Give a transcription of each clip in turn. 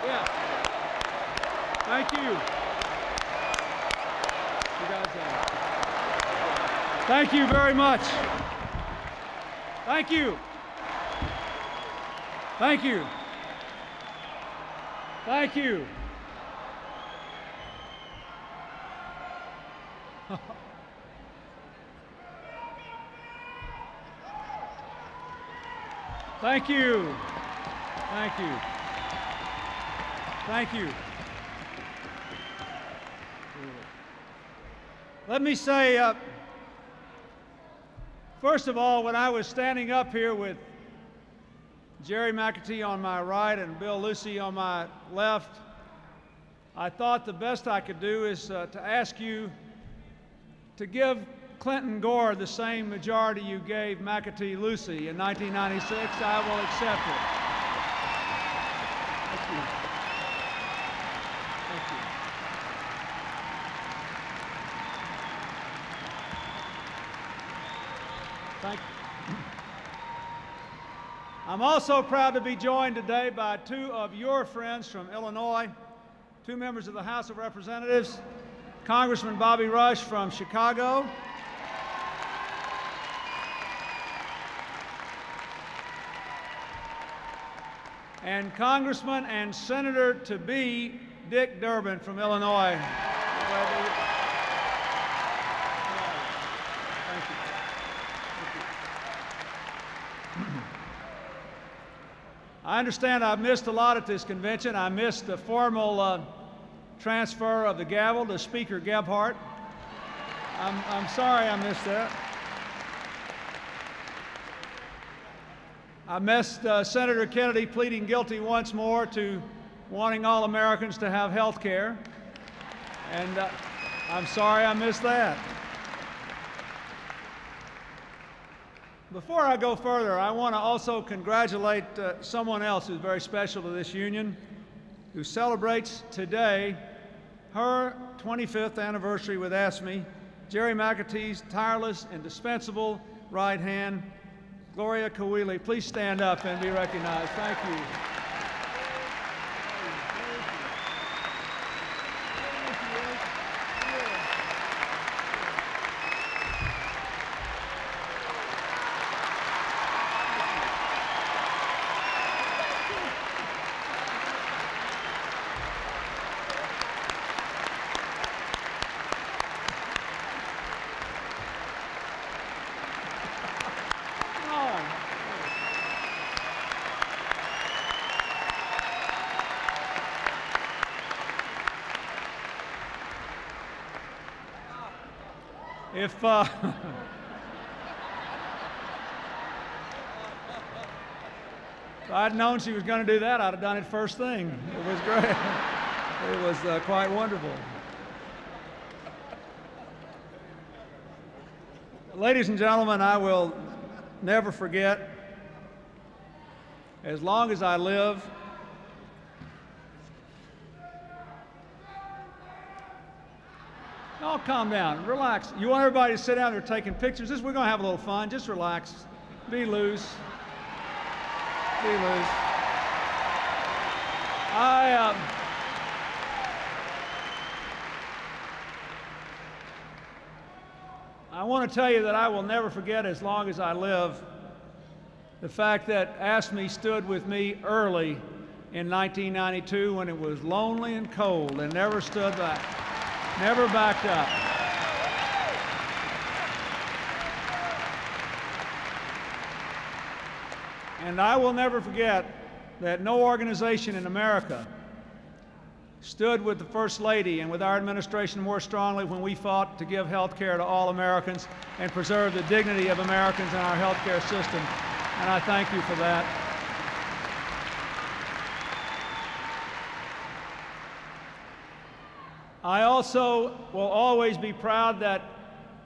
Yeah. Thank you. You guys thank you very much. Thank you. Thank you. Thank you. Thank you. Thank you. Thank you. Let me say, first of all, when I was standing up here with Jerry McAtee on my right and Bill Lucey on my left, I thought the best I could do is to ask you to give Clinton Gore the same majority you gave McAtee Lucey in 1996. I will accept it. Thank you. Thank you. Thank you. I'm also proud to be joined today by two of your friends from Illinois, two members of the House of Representatives, Congressman Bobby Rush from Chicago, and Congressman and Senator-to-be Dick Durbin from Illinois. Thank you. I understand I've missed a lot at this convention. I missed the formal transfer of the gavel to Speaker Gebhardt. I'm sorry I missed that. I missed Senator Kennedy pleading guilty once more to wanting all Americans to have health care. And I'm sorry I missed that. Before I go further, I want to also congratulate someone else who's very special to this union, who celebrates today her 25th anniversary with AFSCME, Jerry McAtee's tireless, indispensable right hand, Gloria Kawili. Please stand up and be recognized. Thank you. If I'd known she was going to do that, I'd have done it first thing. It was great. It was quite wonderful. Ladies and gentlemen, I will never forget, as long as I live, oh, calm down, relax. You want everybody to sit down there taking pictures? We're going to have a little fun. Just relax. Be loose. Be loose. I want to tell you that I will never forget, as long as I live, the fact that AFSCME stood with me early in 1992 when it was lonely and cold and never stood back. Never backed up. And I will never forget that no organization in America stood with the First Lady and with our administration more strongly when we fought to give health care to all Americans and preserve the dignity of Americans in our health care system. And I thank you for that. I also will always be proud that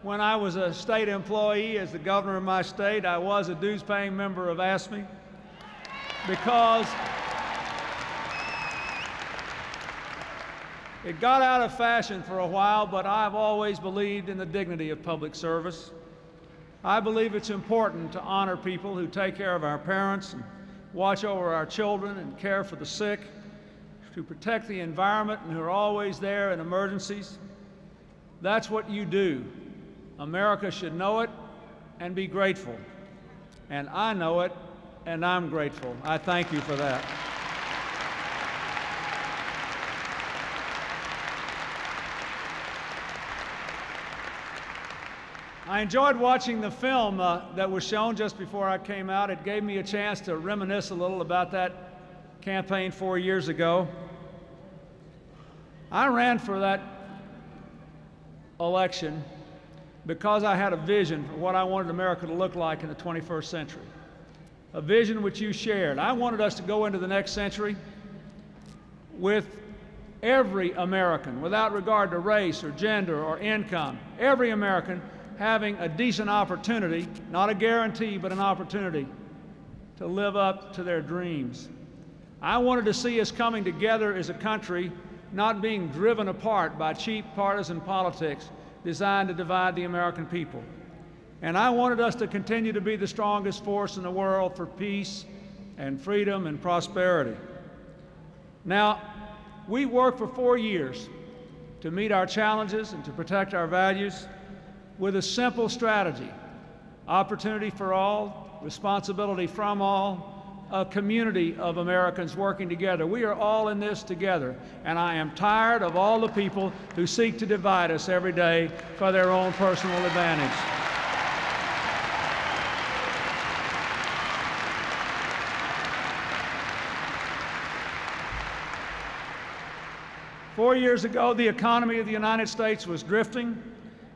when I was a state employee as the governor of my state, I was a dues-paying member of AFSCME, because it got out of fashion for a while, but I've always believed in the dignity of public service. I believe it's important to honor people who take care of our parents and watch over our children and care for the sick, to protect the environment and who are always there in emergencies. That's what you do. America should know it and be grateful. And I know it, and I'm grateful. I thank you for that. I enjoyed watching the film that was shown just before I came out. It gave me a chance to reminisce a little about that campaign 4 years ago. I ran for that election because I had a vision for what I wanted America to look like in the 21st century, a vision which you shared. I wanted us to go into the next century with every American, without regard to race or gender or income, every American having a decent opportunity, not a guarantee, but an opportunity to live up to their dreams. I wanted to see us coming together as a country, not being driven apart by cheap partisan politics designed to divide the American people. And I wanted us to continue to be the strongest force in the world for peace and freedom and prosperity. Now, we worked for 4 years to meet our challenges and to protect our values with a simple strategy: opportunity for all, responsibility from all, a community of Americans working together. We are all in this together, and I am tired of all the people who seek to divide us every day for their own personal advantage. Four years ago, the economy of the United States was drifting,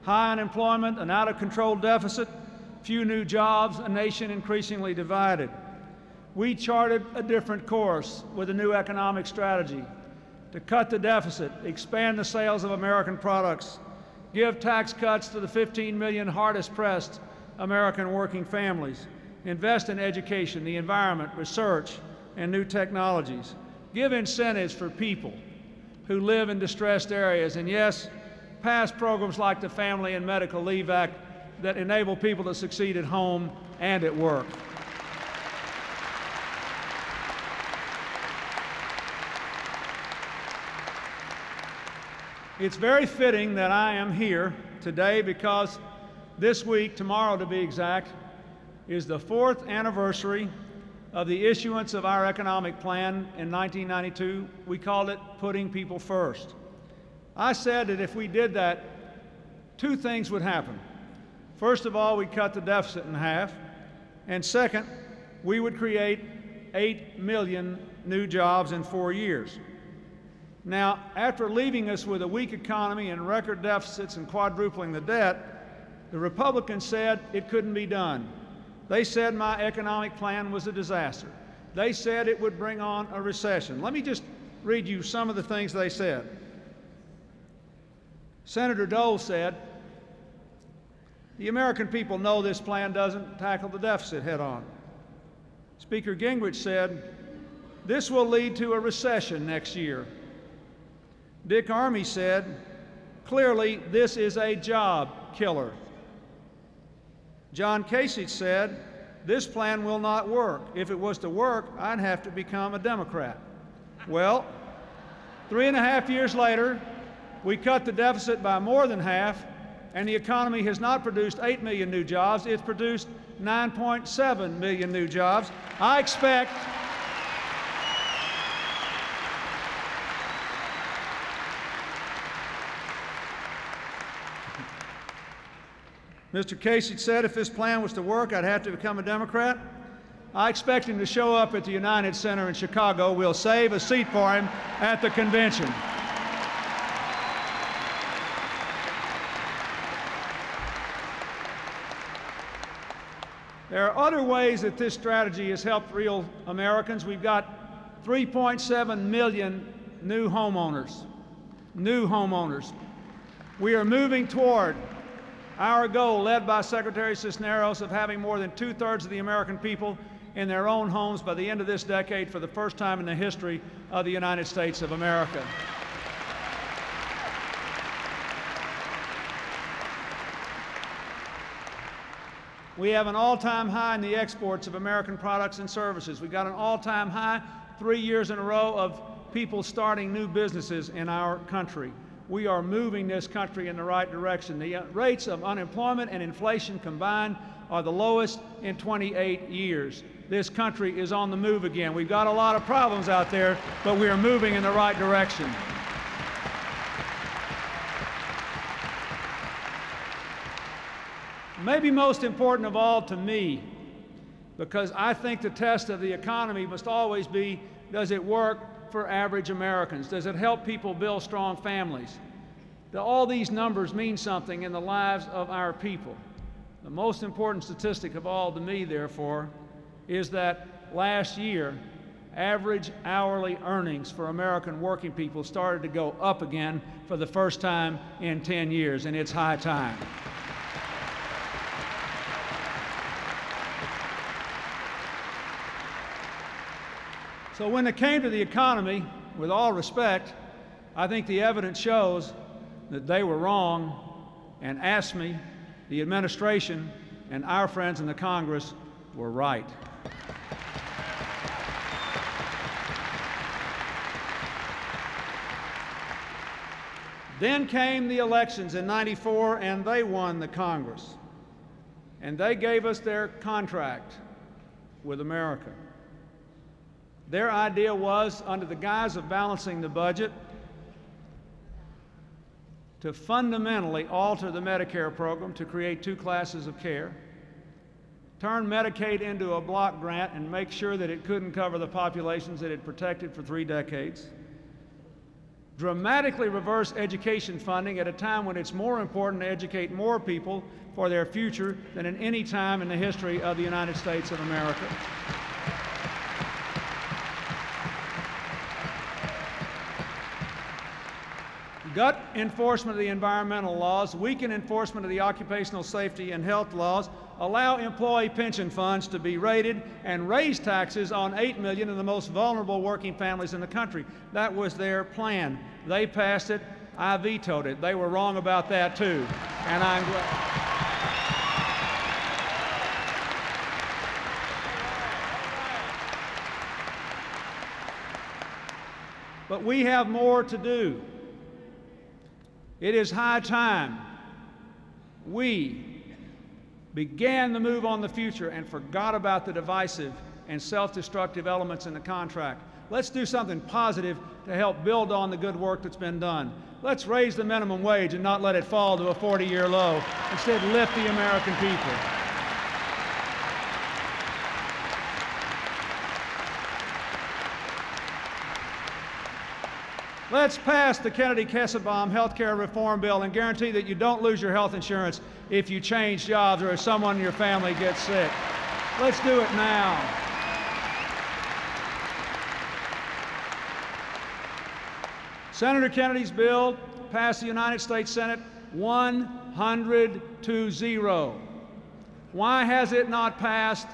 high unemployment, an out-of-control deficit, few new jobs, a nation increasingly divided. We charted a different course with a new economic strategy to cut the deficit, expand the sales of American products, give tax cuts to the 15 million hardest pressed American working families, invest in education, the environment, research, and new technologies, give incentives for people who live in distressed areas, and yes, pass programs like the Family and Medical Leave Act that enable people to succeed at home and at work. It's very fitting that I am here today because this week, tomorrow to be exact, is the 4th anniversary of the issuance of our economic plan in 1992. We called it Putting People First. I said that if we did that, 2 things would happen. First of all, we'd cut the deficit in half, and second, we would create 8 million new jobs in 4 years. Now, after leaving us with a weak economy and record deficits and quadrupling the debt, the Republicans said it couldn't be done. They said my economic plan was a disaster. They said it would bring on a recession. Let me just read you some of the things they said. Senator Dole said, "The American people know this plan doesn't tackle the deficit head on." Speaker Gingrich said, "This will lead to a recession next year." Dick Armey said, "Clearly, this is a job killer." John Kasich said, "This plan will not work. If it was to work, I'd have to become a Democrat." Well, 3.5 years later, we cut the deficit by more than half, and the economy has not produced 8 million new jobs. It's produced 9.7 million new jobs. I expect Mr. Kasich said if this plan was to work, I'd have to become a Democrat. I expect him to show up at the United Center in Chicago. We'll save a seat for him at the convention. There are other ways that this strategy has helped real Americans. We've got 3.7 million new homeowners. New homeowners. We are moving toward our goal, led by Secretary Cisneros, of having more than 2/3 of the American people in their own homes by the end of this decade for the first time in the history of the United States of America. We have an all-time high in the exports of American products and services. We've got an all-time high 3 years in a row of people starting new businesses in our country. We are moving this country in the right direction. The rates of unemployment and inflation combined are the lowest in 28 years. This country is on the move again. We've got a lot of problems out there, but we are moving in the right direction. Maybe most important of all to me, because I think the test of the economy must always be, does it work for average Americans? Does it help people build strong families? All these numbers mean something in the lives of our people. The most important statistic of all to me, therefore, is that last year, average hourly earnings for American working people started to go up again for the first time in 10 years, and it's high time. So when it came to the economy, with all respect, I think the evidence shows that they were wrong, and AFSCME, the administration, and our friends in the Congress were right. Then came the elections in '94, and they won the Congress. And they gave us their contract with America. Their idea was, under the guise of balancing the budget, to fundamentally alter the Medicare program to create two classes of care, turn Medicaid into a block grant and make sure that it couldn't cover the populations that it protected for 3 decades, dramatically reverse education funding at a time when it's more important to educate more people for their future than at any time in the history of the United States of America. Gut enforcement of the environmental laws, weaken enforcement of the occupational safety and health laws, allow employee pension funds to be raided, and raise taxes on 8 million of the most vulnerable working families in the country. That was their plan. They passed it. I vetoed it. They were wrong about that too. And I'm glad. But we have more to do. It is high time we began the move on the future and forgot about the divisive and self-destructive elements in the contract. Let's do something positive to help build on the good work that's been done. Let's raise the minimum wage and not let it fall to a 40-year low. Instead, lift the American people. Let's pass the Kennedy-Kesselbaum health care reform bill and guarantee that you don't lose your health insurance if you change jobs or if someone in your family gets sick. Let's do it now. Senator Kennedy's bill passed the United States Senate 100-0. Why has it not passed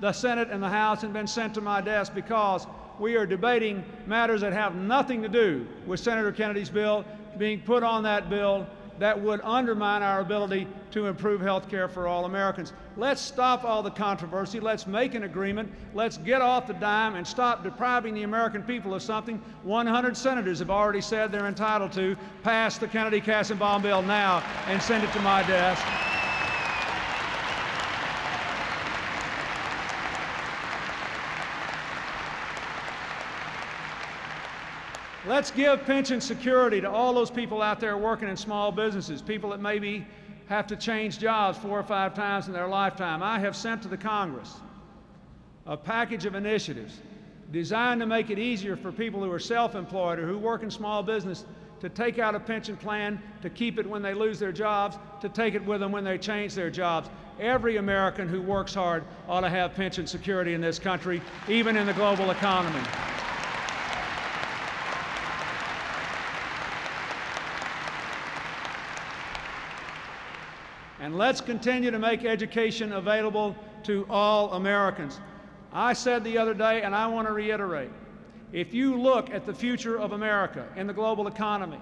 the Senate and the House and been sent to my desk? Because we are debating matters that have nothing to do with Senator Kennedy's bill being put on that bill that would undermine our ability to improve health care for all Americans. Let's stop all the controversy. Let's make an agreement. Let's get off the dime and stop depriving the American people of something 100 senators have already said they're entitled to. Pass the Kennedy-Kesselbaum bill now and send it to my desk. Let's give pension security to all those people out there working in small businesses, people that maybe have to change jobs 4 or 5 times in their lifetime. I have sent to the Congress a package of initiatives designed to make it easier for people who are self-employed or who work in small business to take out a pension plan, to keep it when they lose their jobs, to take it with them when they change their jobs. Every American who works hard ought to have pension security in this country, even in the global economy. And let's continue to make education available to all Americans. I said the other day, and I want to reiterate, if you look at the future of America in the global economy,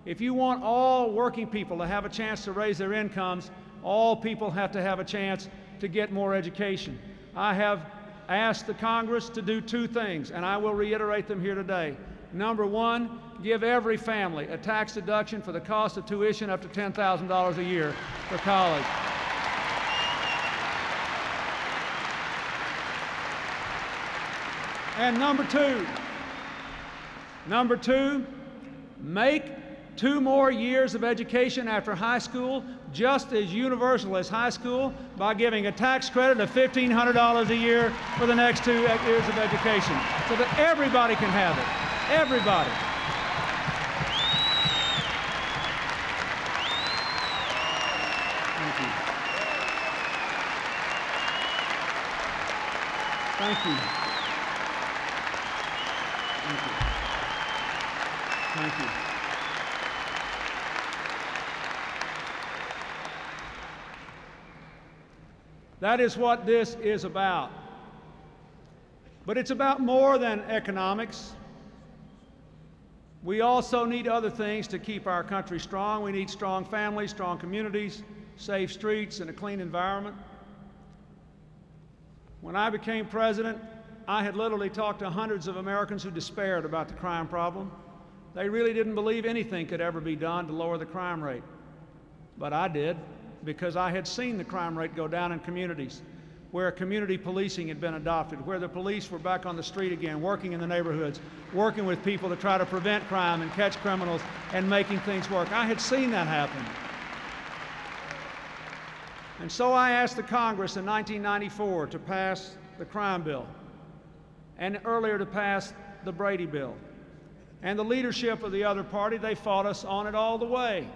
if you want all working people to have a chance to raise their incomes, all people have to have a chance to get more education. I have asked the Congress to do 2 things, and I will reiterate them here today. Number one, give every family a tax deduction for the cost of tuition up to $10,000 a year for college. And number two, make 2 more years of education after high school just as universal as high school by giving a tax credit of $1,500 a year for the next 2 years of education so that everybody can have it. Everybody. Thank you. Thank you. Thank you. Thank you. That is what this is about. But it's about more than economics. We also need other things to keep our country strong. We need strong families, strong communities, safe streets, and a clean environment. When I became president, I had literally talked to hundreds of Americans who despaired about the crime problem. They really didn't believe anything could ever be done to lower the crime rate. But I did, because I had seen the crime rate go down in communities where community policing had been adopted, where the police were back on the street again, working in the neighborhoods, working with people to try to prevent crime and catch criminals and making things work. I had seen that happen. And so I asked the Congress in 1994 to pass the crime bill, and earlier to pass the Brady bill. And the leadership of the other party, they fought us on it all the way.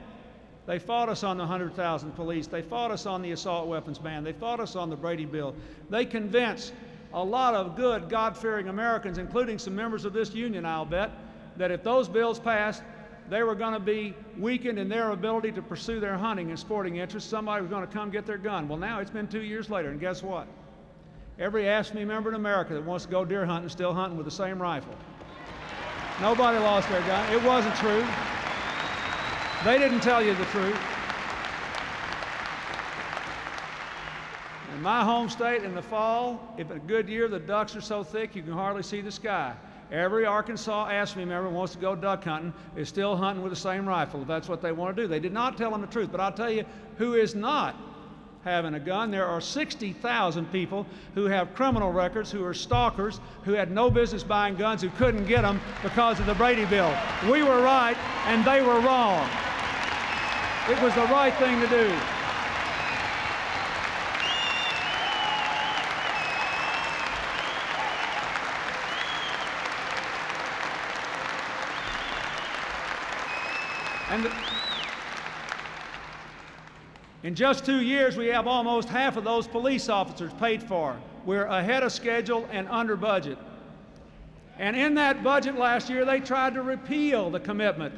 They fought us on the 100,000 police. They fought us on the assault weapons ban. They fought us on the Brady bill. They convinced a lot of good, God-fearing Americans, including some members of this union, I'll bet, that if those bills passed, they were going to be weakened in their ability to pursue their hunting and sporting interests. Somebody was going to come get their gun. Well, now it's been 2 years later, and guess what? Every AFSCME member in America that wants to go deer hunting is still hunting with the same rifle. Nobody lost their gun. It wasn't true. They didn't tell you the truth. In my home state, in the fall, if a good year, the ducks are so thick you can hardly see the sky. Every Arkansas AFSCME member who wants to go duck hunting is still hunting with the same rifle if that's what they want to do. They did not tell them the truth, but I'll tell you who is not having a gun. There are 60,000 people who have criminal records, who are stalkers, who had no business buying guns, who couldn't get them because of the Brady bill. We were right and they were wrong. It was the right thing to do. And in just 2 years, we have almost half of those police officers paid for. We're ahead of schedule and under budget. And in that budget last year, they tried to repeal the commitment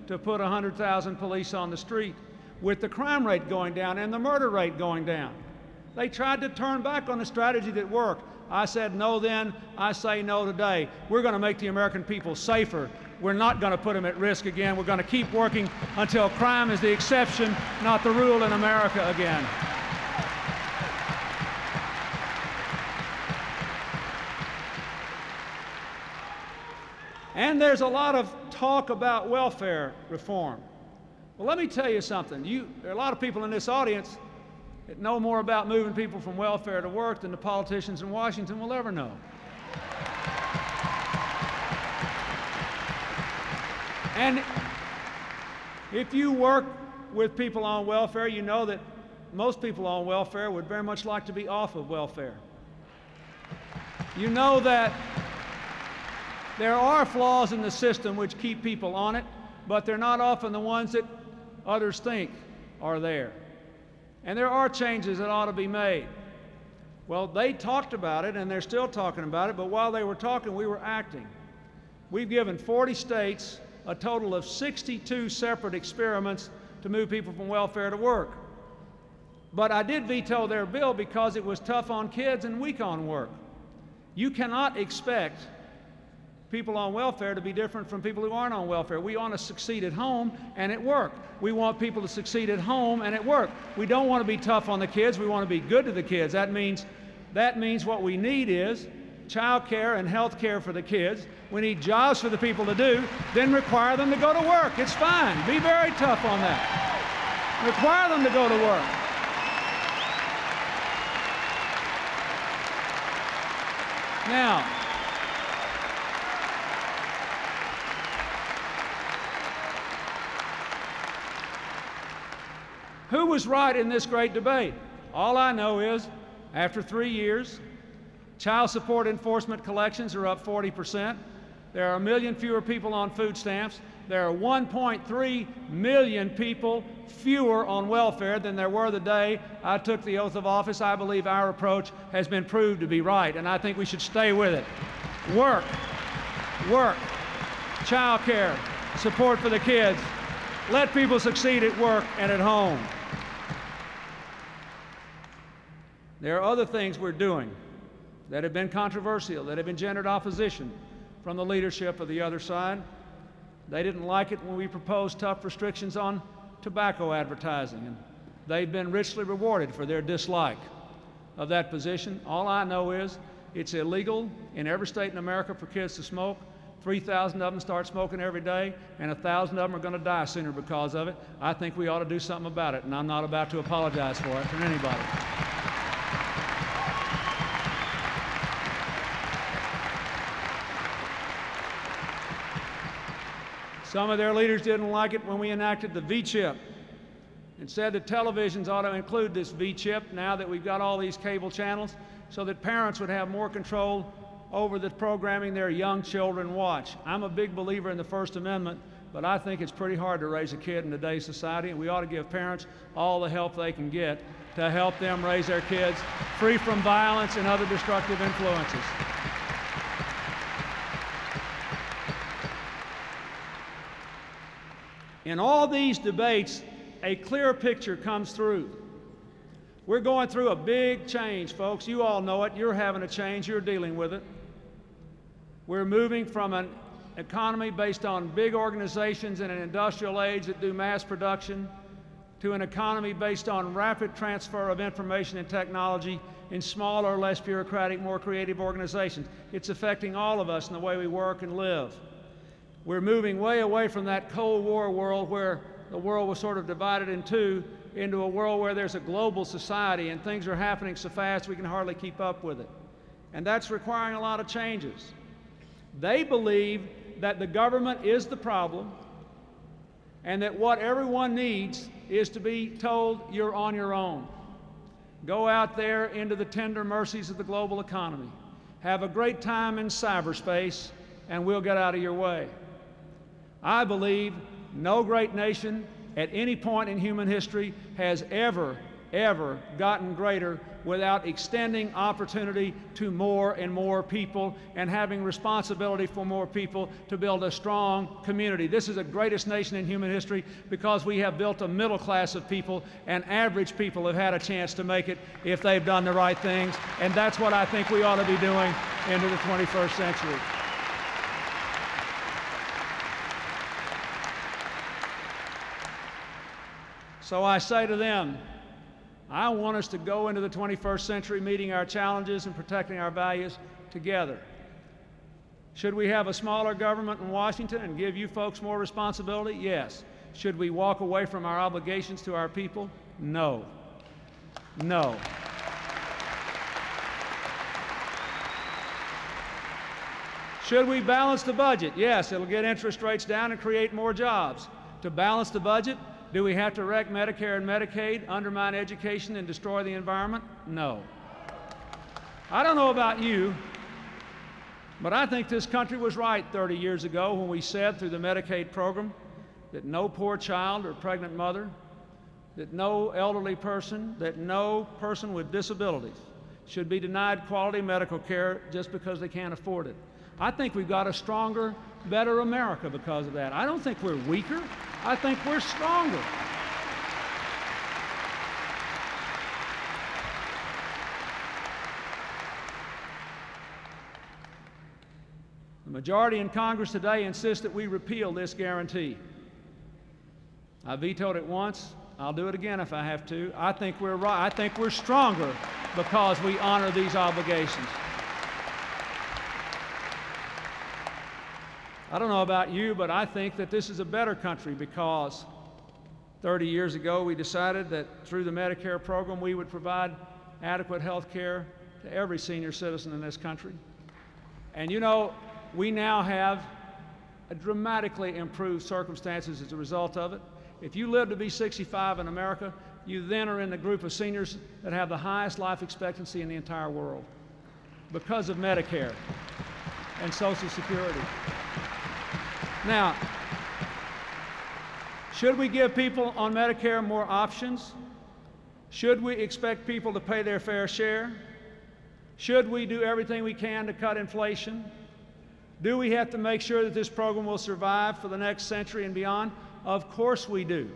to put 100,000 police on the street, with the crime rate going down and the murder rate going down. They tried to turn back on the strategy that worked. I said no then, I say no today. We're going to make the American people safer. We're not going to put them at risk again. We're going to keep working until crime is the exception, not the rule in America again. And there's a lot of talk about welfare reform. Well, let me tell you something. There are a lot of people in this audience that know more about moving people from welfare to work than the politicians in Washington will ever know. And if you work with people on welfare, you know that most people on welfare would very much like to be off of welfare. You know that there are flaws in the system which keep people on it, but they're not often the ones that others think are there. And there are changes that ought to be made. Well, they talked about it, and they're still talking about it, but while they were talking, we were acting. We've given 40 states a total of 62 separate experiments to move people from welfare to work. But I did veto their bill because it was tough on kids and weak on work. You cannot expect people on welfare to be different from people who aren't on welfare. We want to succeed at home and at work. We want people to succeed at home and at work. We don't want to be tough on the kids. We want to be good to the kids. That means what we need is child care and health care for the kids. We need jobs for the people to do. Then require them to go to work. It's fine. Be very tough on that. Require them to go to work. Now, who was right in this great debate? All I know is, after 3 years, child support enforcement collections are up 40%. There are 1 million fewer people on food stamps. There are 1.3 million people fewer on welfare than there were the day I took the oath of office. I believe our approach has been proved to be right, and I think we should stay with it. Work, work, child care, support for the kids. Let people succeed at work and at home. There are other things we're doing that have been controversial, that have engendered opposition from the leadership of the other side. They didn't like it when we proposed tough restrictions on tobacco advertising, and they've been richly rewarded for their dislike of that position. All I know is it's illegal in every state in America for kids to smoke. 3,000 of them start smoking every day, and 1,000 of them are going to die sooner because of it. I think we ought to do something about it, and I'm not about to apologize for it from anybody. Some of their leaders didn't like it when we enacted the V-chip and said that televisions ought to include this V-chip now that we've got all these cable channels so that parents would have more control over the programming their young children watch. I'm a big believer in the First Amendment, but I think it's pretty hard to raise a kid in today's society, and we ought to give parents all the help they can get to help them raise their kids free from violence and other destructive influences. In all these debates, a clear picture comes through. We're going through a big change, folks. You all know it. You're having a change. You're dealing with it. We're moving from an economy based on big organizations in an industrial age that do mass production to an economy based on rapid transfer of information and technology in smaller, less bureaucratic, more creative organizations. It's affecting all of us in the way we work and live. We're moving way away from that Cold War world where the world was sort of divided in two into a world where there's a global society and things are happening so fast we can hardly keep up with it. And that's requiring a lot of changes. They believe that the government is the problem and that what everyone needs is to be told you're on your own. Go out there into the tender mercies of the global economy. Have a great time in cyberspace and we'll get out of your way. I believe no great nation at any point in human history has ever gotten greater without extending opportunity to more and more people and having responsibility for more people to build a strong community. This is the greatest nation in human history because we have built a middle class of people, and average people have had a chance to make it if they've done the right things, and that's what I think we ought to be doing into the 21st century. So I say to them, I want us to go into the 21st century meeting our challenges and protecting our values together. Should we have a smaller government in Washington and give you folks more responsibility? Yes. Should we walk away from our obligations to our people? No. No. Should we balance the budget? Yes, it'll get interest rates down and create more jobs. To balance the budget, do we have to wreck Medicare and Medicaid, undermine education, and destroy the environment? No. I don't know about you, but I think this country was right 30 years ago when we said through the Medicaid program that no poor child or pregnant mother, that no elderly person, that no person with disabilities should be denied quality medical care just because they can't afford it. I think we've got a stronger, better America because of that. I don't think we're weaker. I think we're stronger. The majority in Congress today insists that we repeal this guarantee. I vetoed it once. I'll do it again if I have to. I think we're right. I think we're stronger because we honor these obligations. I don't know about you, but I think that this is a better country because 30 years ago we decided that through the Medicare program we would provide adequate health care to every senior citizen in this country. And you know, we now have a dramatically improved circumstances as a result of it. If you live to be 65 in America, you then are in the group of seniors that have the highest life expectancy in the entire world because of Medicare and Social Security. Now, should we give people on Medicare more options? Should we expect people to pay their fair share? Should we do everything we can to cut inflation? Do we have to make sure that this program will survive for the next century and beyond? Of course we do.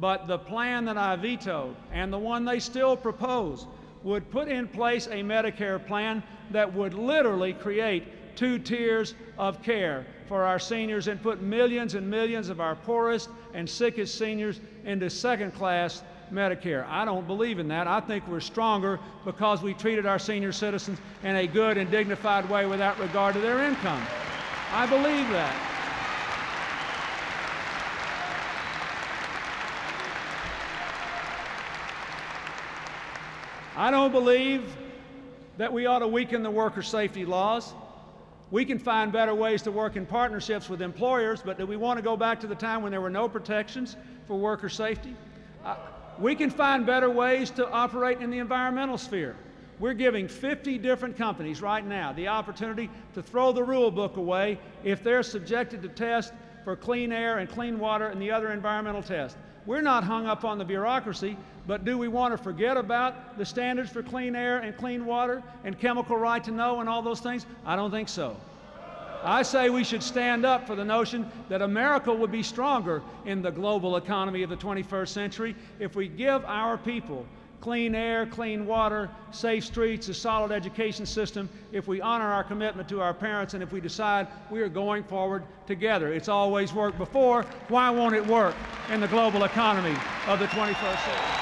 But the plan that I vetoed and the one they still propose would put in place a Medicare plan that would literally create 2 tiers of care for our seniors and put millions and millions of our poorest and sickest seniors into second-class Medicare. I don't believe in that. I think we're stronger because we treated our senior citizens in a good and dignified way without regard to their income. I believe that. I don't believe that we ought to weaken the worker safety laws. We can find better ways to work in partnerships with employers, but do we want to go back to the time when there were no protections for worker safety? We can find better ways to operate in the environmental sphere. We're giving 50 different companies right now the opportunity to throw the rule book away if they're subjected to tests for clean air and clean water and the other environmental tests. We're not hung up on the bureaucracy, but do we want to forget about the standards for clean air and clean water and chemical right to know and all those things? I don't think so. I say we should stand up for the notion that America would be stronger in the global economy of the 21st century if we give our people clean air, clean water, safe streets, a solid education system, if we honor our commitment to our parents, and if we decide we are going forward together. It's always worked before. Why won't it work in the global economy of the 21st century?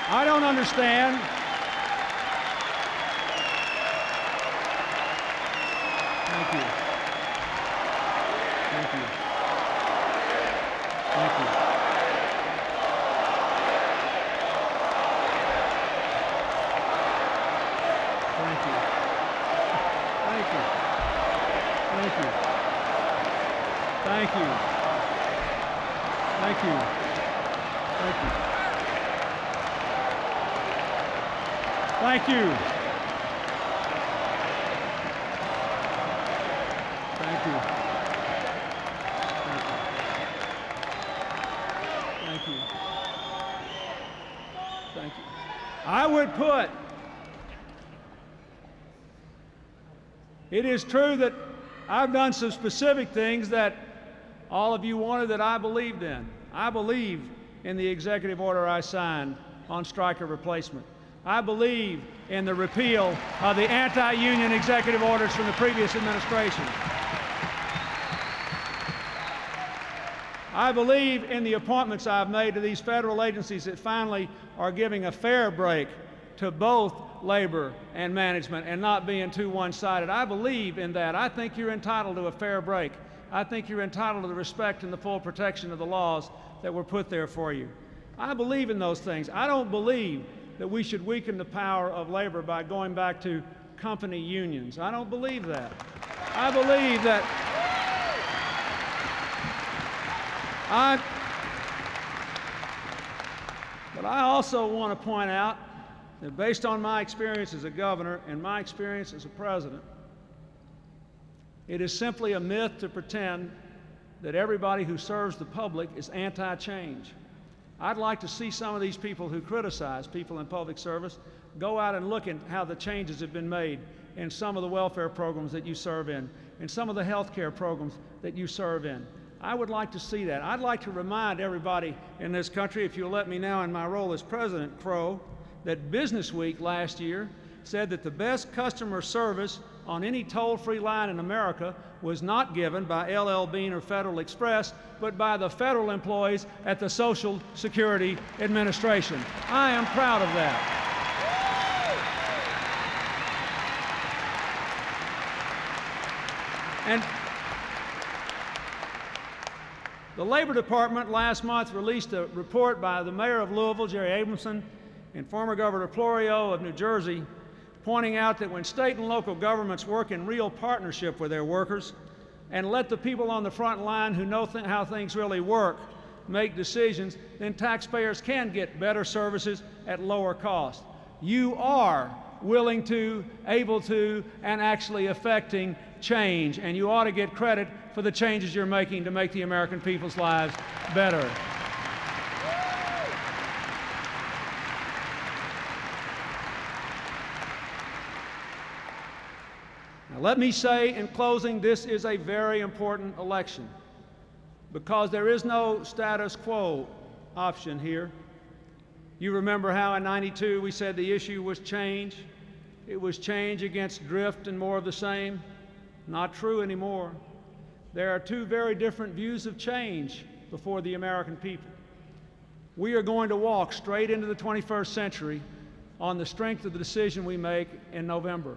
I don't understand. Thank you. Thank you. Thank you. Thank you. Thank you. Thank you. Thank you. Thank you. Thank you. Thank you. Thank you. Thank you. Thank you. I would put, it is true that I've done some specific things that all of you wanted that I believed in. I believe in the executive order I signed on striker replacement. I believe in the repeal of the anti-union executive orders from the previous administration. I believe in the appointments I've made to these federal agencies that finally are giving a fair break to both labor and management and not being too one-sided. I believe in that. I think you're entitled to a fair break. I think you're entitled to the respect and the full protection of the laws that were put there for you. I believe in those things. I don't believe that we should weaken the power of labor by going back to company unions. I don't believe that. I believe that but I also want to point out that based on my experience as a governor and my experience as a president, it is simply a myth to pretend that everybody who serves the public is anti-change. I'd like to see some of these people who criticize people in public service go out and look at how the changes have been made in some of the welfare programs that you serve in some of the health care programs that you serve in. I would like to see that. I'd like to remind everybody in this country, if you'll let me now in my role as President Crow, that Business Week last year said that the best customer service on any toll-free line in America was not given by LL Bean or Federal Express, but by the federal employees at the Social Security Administration. I am proud of that. And the Labor Department last month released a report by the mayor of Louisville, Jerry Abramson, and former Governor Florio of New Jersey, pointing out that when state and local governments work in real partnership with their workers and let the people on the front line who know how things really work make decisions, then taxpayers can get better services at lower cost. You are willing to, able to, and actually affecting change, and you ought to get credit for the changes you're making to make the American people's lives better. Now, let me say in closing, this is a very important election because there is no status quo option here. You remember how in '92 we said the issue was change. It was change against drift and more of the same. Not true anymore. There are two very different views of change before the American people. We are going to walk straight into the 21st century on the strength of the decision we make in November.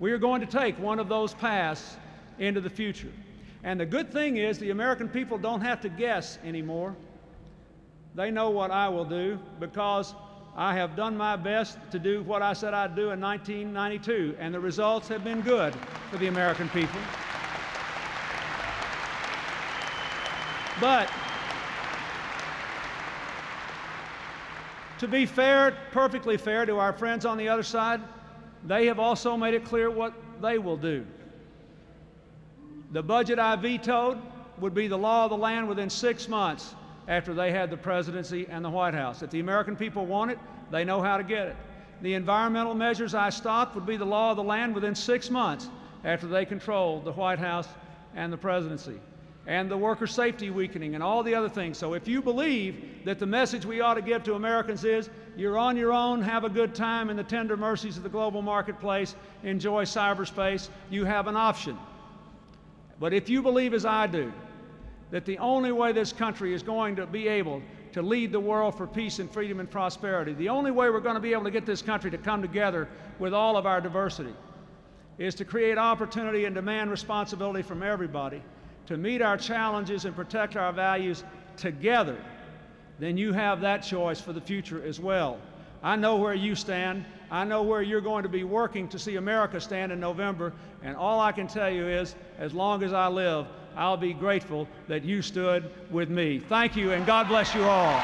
We are going to take one of those paths into the future. And the good thing is the American people don't have to guess anymore. They know what I will do because I have done my best to do what I said I'd do in 1992, and the results have been good for the American people. But to be fair, perfectly fair to our friends on the other side, they have also made it clear what they will do. The budget I vetoed would be the law of the land within 6 months after they had the presidency and the White House. If the American people want it, they know how to get it. The environmental measures I stopped would be the law of the land within 6 months after they controlled the White House and the presidency. And the worker safety weakening and all the other things. So if you believe that the message we ought to give to Americans is you're on your own, have a good time in the tender mercies of the global marketplace, enjoy cyberspace, you have an option. But if you believe, as I do, that the only way this country is going to be able to lead the world for peace and freedom and prosperity, the only way we're going to be able to get this country to come together with all of our diversity is to create opportunity and demand responsibility from everybody to meet our challenges and protect our values together, then you have that choice for the future as well. I know where you stand. I know where you're going to be working to see America stand in November, and all I can tell you is, as long as I live, I'll be grateful that you stood with me. Thank you, and God bless you all.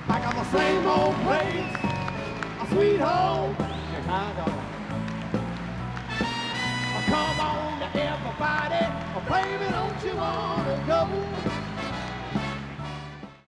Back on the same old place, a sweet home, Chicago. Come on, everybody, baby, don't you wanna go?